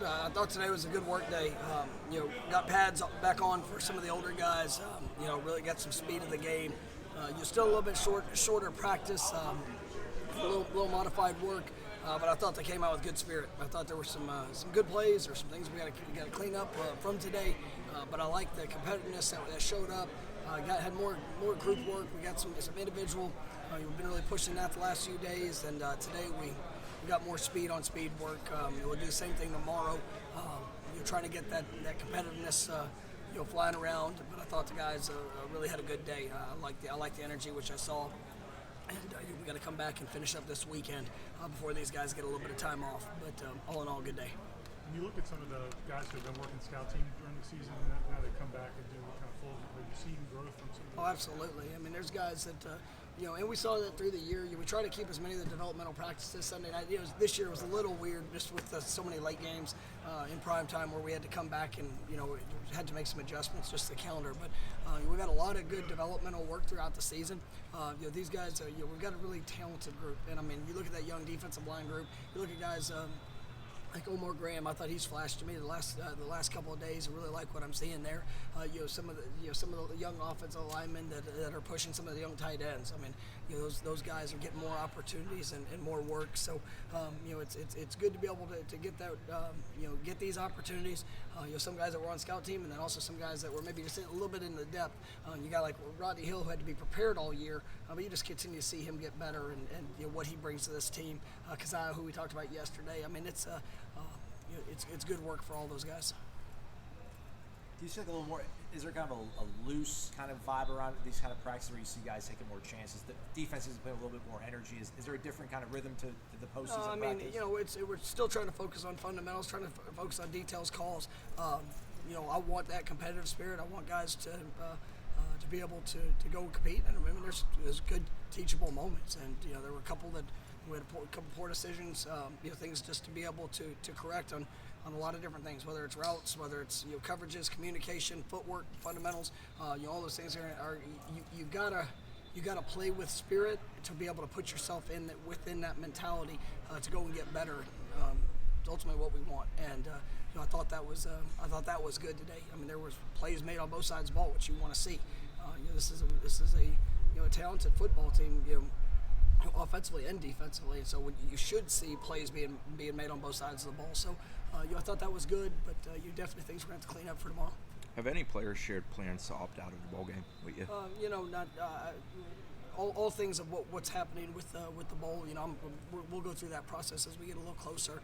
good. I thought today was a good work day. Got pads back on for some of the older guys. Really got some speed of the game. You're still a little bit shorter practice, a little modified work. But I thought they came out with good spirit. I thought there were some good plays or some things we got to clean up from today. But I like the competitiveness that showed up. Had more group work. We got some individual. We've been really pushing that the last few days, and today we got more speed on speed work. We'll do the same thing tomorrow. Trying to get that competitiveness flying around. But I thought the guys really had a good day. I like the energy which I saw. And we got to come back and finish up this weekend before these guys get a little bit of time off. But all in all, good day. When you look at some of the guys who have been working scout team during the season, and now they come back and do kind of full, have you seen growth from some of them? Oh, absolutely. I mean, there's guys that, and we saw that through the year. We try to keep as many of the developmental practices Sunday night. This year was a little weird just with so many late games in prime time where we had to come back and, had to make some adjustments just to the calendar. But we've got a lot of good developmental work throughout the season. These guys, we've got a really talented group. And, I mean, you look at that young defensive line group, you look at guys like Omar Graham. I thought he's flashed to me the last couple of days. I really like what I'm seeing there. Some of the young offensive linemen that are pushing some of the young tight ends. I mean, those guys are getting more opportunities and more work. So it's good to be able to get that get these opportunities. Some guys that were on scout team, and then also some guys that were maybe just a little bit in the depth. You got like Rodney Hill, who had to be prepared all year, but you just continue to see him get better and what he brings to this team. Kazai, who we talked about yesterday. I mean, it's good work for all those guys. Do you see a little more? Is there kind of a loose kind of vibe around these kind of practices where you see guys taking more chances? The defense is putting a little bit more energy. Is there a different kind of rhythm to the postseason practice? We're still trying to focus on fundamentals, trying to focus on details, calls. I want that competitive spirit. I want guys to be able to go and compete. And I mean, there's good teachable moments, and there were a couple that. We had a couple poor decisions, things just to be able to correct on a lot of different things, whether it's routes, whether it's coverages, communication, footwork, fundamentals. All those things are you gotta play with spirit to be able to put yourself within that mentality to go and get better. It's ultimately what we want, and I thought that was good today. I mean, there was plays made on both sides of the ball, which you want to see. This is a talented football team. Offensively and defensively, and so you should see plays being made on both sides of the ball. So, I thought that was good, but you definitely think we're going to have to clean up for tomorrow. Have any players shared plans to opt out of the bowl game with you? Not all things of what's happening with the bowl. We'll go through that process as we get a little closer.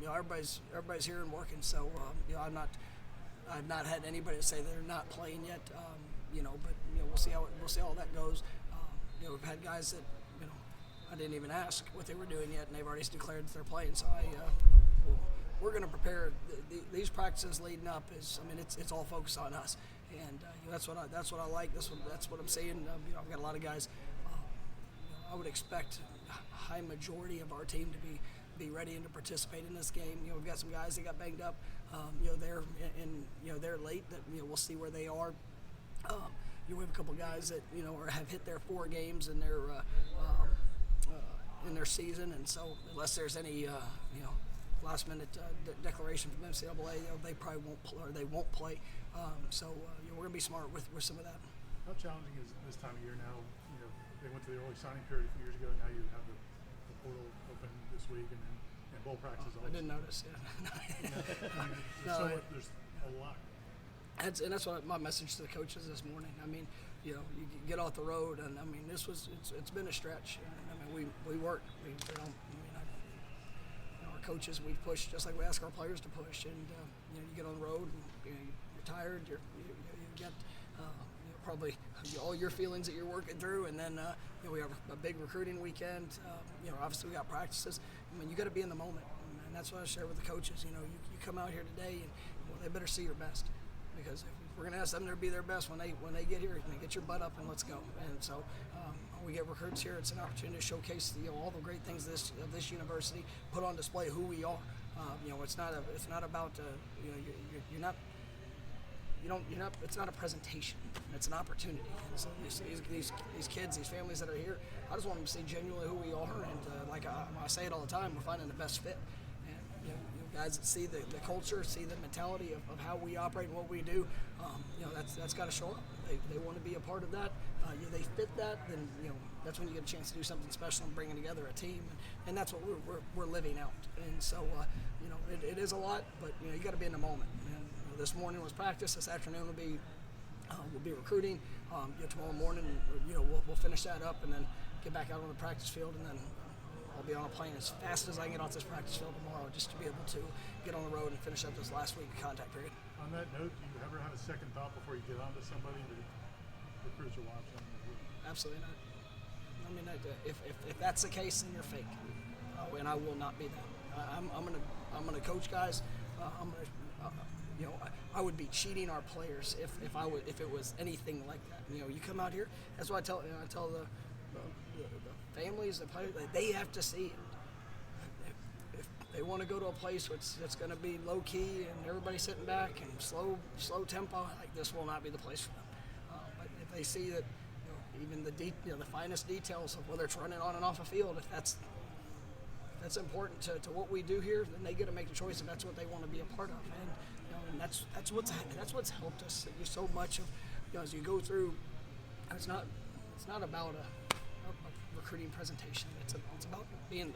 Everybody's here and working, so I've not had anybody say they're not playing yet. But we'll see how that goes. We've had guys that. I didn't even ask what they were doing yet, and they've already declared that they're playing. So we're going to prepare these practices leading up. It's all focused on us, and that's what I like. That's what I'm seeing. I've got a lot of guys. I would expect a high majority of our team to be ready and to participate in this game. We've got some guys that got banged up. They're late. That we'll see where they are. We have a couple guys that have hit their 4 games in their season, and so unless there's any last minute declaration from NCAA, they probably won't play. We're gonna be smart with some of that. How challenging is this time of year now? They went to the early signing period a few years ago. Now you have the portal open this week, and bowl practice. I didn't notice. Yeah. There's a lot. That's what my message to the coaches this morning. I mean, you get off the road, and I mean, it's been a stretch. I mean, we work. Our coaches, we push just like we ask our players to push, and you get on the road, and you're tired. You get probably all your feelings that you're working through, and then we have a big recruiting weekend. Obviously we got practices. I mean, you got to be in the moment, and that's what I share with the coaches. You come out here today, and they better see your best. Because if we're going to ask them to be their best when they get here, get your butt up and let's go. And so we get recruits here. It's an opportunity to showcase all the great things of this university, put on display who we are. It's not about it's not a presentation. It's an opportunity. And so these kids, these families that are here, I just want them to see genuinely who we are. And I say it all the time, we're finding the best fit. And guys that see the culture, see the mentality of how we operate and what we do. That's got to show up. They want to be a part of that. They fit that. Then that's when you get a chance to do something special and bringing together a team, and that's what we're living out. And so it is a lot, but you got to be in the moment. And this morning was practice. This afternoon will be recruiting. Tomorrow morning, we'll finish that up and then get back out on the practice field, and then I'll be on a plane as fast as I can get off this practice field tomorrow, just to be able to get on the road and finish up this last week of contact period. On that note, do you ever have a second thought before you get onto somebody that recruits are watching? Absolutely not. I mean, if that's the case, then you're fake, and I will not be that. I'm gonna coach guys. I would be cheating our players if it was anything like that. You come out here. That's what I tell the families, the players, they have to see it. If they want to go to a place that's going to be low key and everybody sitting back and slow tempo, like this will not be the place for them. But if they see that, even the finest details of whether it's running on and off a field, if that's important to what we do here, then they get to make the choice if that's what they want to be a part of. And that's what's helped us so much of, as you go through. It's not about a recruiting presentation. It's about being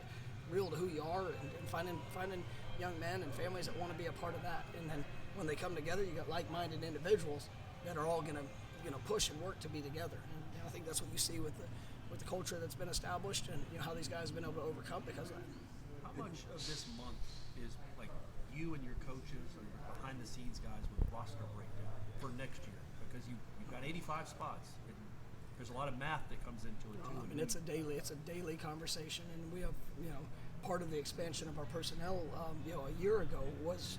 real to who you are and finding young men and families that want to be a part of that. And then when they come together, you got like-minded individuals that are all gonna push and work to be together. And I think that's what you see with the culture that's been established, and how these guys have been able to overcome because of that. How much of this month is like you and your coaches or your behind-the-scenes guys with roster breakdown for next year? Because you've got 85 spots. And there's a lot of math that comes into it too. It's a daily conversation, and we have part of the expansion of our personnel a year ago was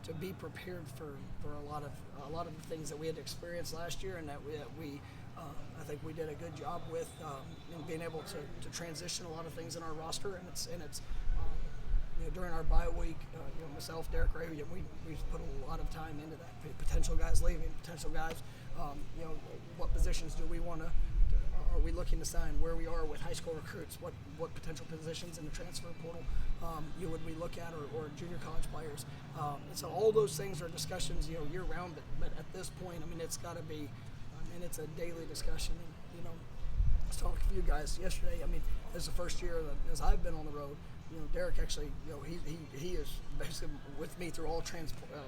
to be prepared for a lot of the things that we had experienced last year, and that we I think we did a good job with in being able to transition a lot of things in our roster, and it's during our bye week, myself, Derek Ray, we've put a lot of time into that. Potential guys leaving, potential guys, what positions do we want to? Are we looking to sign? Where we are with high school recruits? What potential positions in the transfer portal would we look at, or junior college players? And so all those things are discussions year round. But at this point, it's got to be. It's a daily discussion. And I was talking to a few guys yesterday. This is the first year that as I've been on the road. Derek actually, he is basically with me through all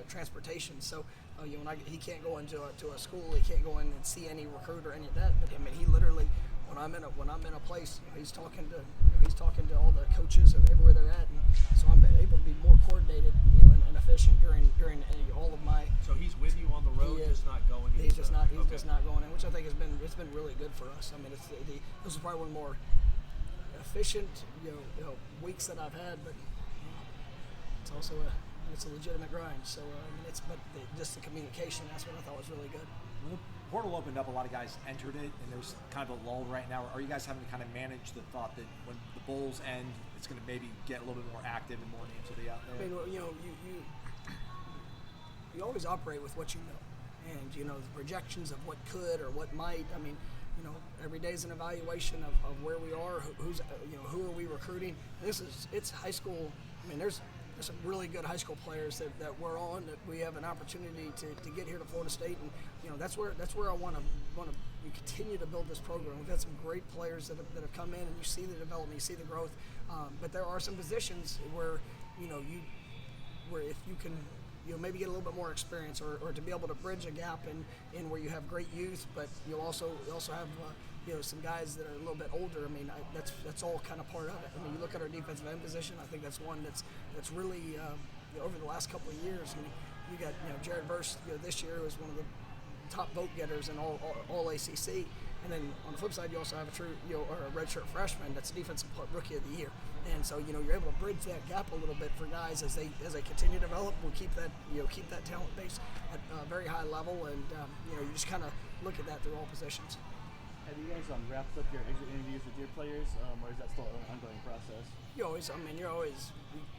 transportation. So, he can't go into a school, he can't go in and see any recruit or any of that. But he literally, when I'm in a place, he's talking to all the coaches of everywhere they're at, and so I'm able to be more coordinated, and efficient during all of my. So he's with you on the road, just not going. He's just not going in, which I think it's been really good for us. This is probably one more efficient weeks that I've had, but it's also a legitimate grind. So just the communication, that's what I thought was really good. When the portal opened up, a lot of guys entered it, and there's kind of a lull right now. Are you guys having to kind of manage the thought that when the bowls end, it's going to maybe get a little bit more active and more names will be out there? You always operate with what you know, and the projections of what could or what might. Every day is an evaluation of where we are, who are we recruiting. It's high school. There's some really good high school players that we're on, that we have an opportunity to get here to Florida State, and that's where I want to continue to build this program. We've had some great players that have come in, and you see the development, you see the growth, but there are some positions where where if you can maybe get a little bit more experience, or to be able to bridge a gap in where you have great youth, but you'll also have some guys that are a little bit older. That's all kind of part of it. You look at our defensive end position. I think that's one that's really over the last couple of years. You got Jared Verse this year was one of the top vote getters in all ACC. And then on the flip side, you also have a redshirt freshman that's defensive rookie of the year. And so you're able to bridge that gap a little bit for guys as they continue to develop. We'll keep that talent base at a very high level, and you just kind of look at that through all positions. Have you guys wrapped up your exit interviews with your players, or is that still an ongoing process? You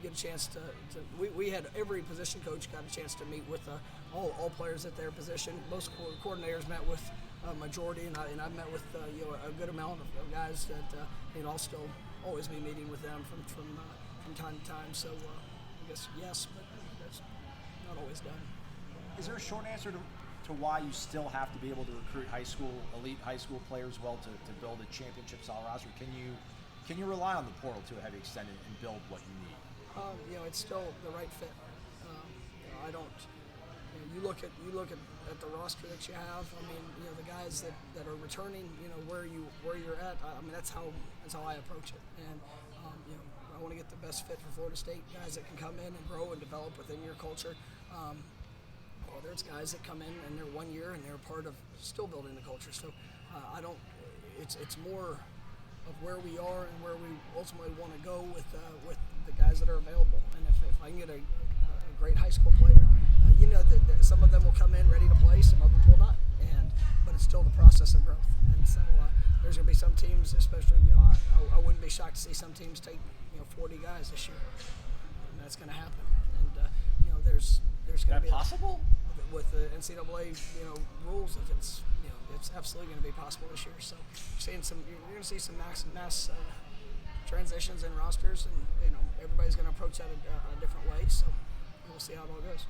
get a chance to we had every position coach got a chance to meet with all players at their position. Most coordinators met with a majority, and I've met with a good amount of guys that I'll still always be meeting with them from time to time. So guess yes, but that's not always done. Is there a short answer to why you still have to be able to recruit elite high school players well to build a championship style roster? Can you rely on the portal to a heavy extent and build what you need? It's still the right fit. I don't. You look at the roster that you have. I mean, the guys that are returning. Where you're at. I mean, that's how I approach it. And I want to get the best fit for Florida State guys that can come in and grow and develop within your culture. Or there's guys that come in and they're 1 year and they're part of still building the culture. So I don't. It's more of where we are and where we ultimately want to go with the guys that are available. And if I can get a great high school player, that some of them will come in ready to play, some of them will not. But it's still the process of growth. And so there's going to be some teams, especially I wouldn't be shocked to see some teams take 40 guys this year. And that's going to happen. And there's going to be possible with the NCAA rules. If it's it's absolutely going to be possible this year. So you're going to see some mass transitions in rosters, and everybody's going to approach that a different way. So we'll see how it all goes.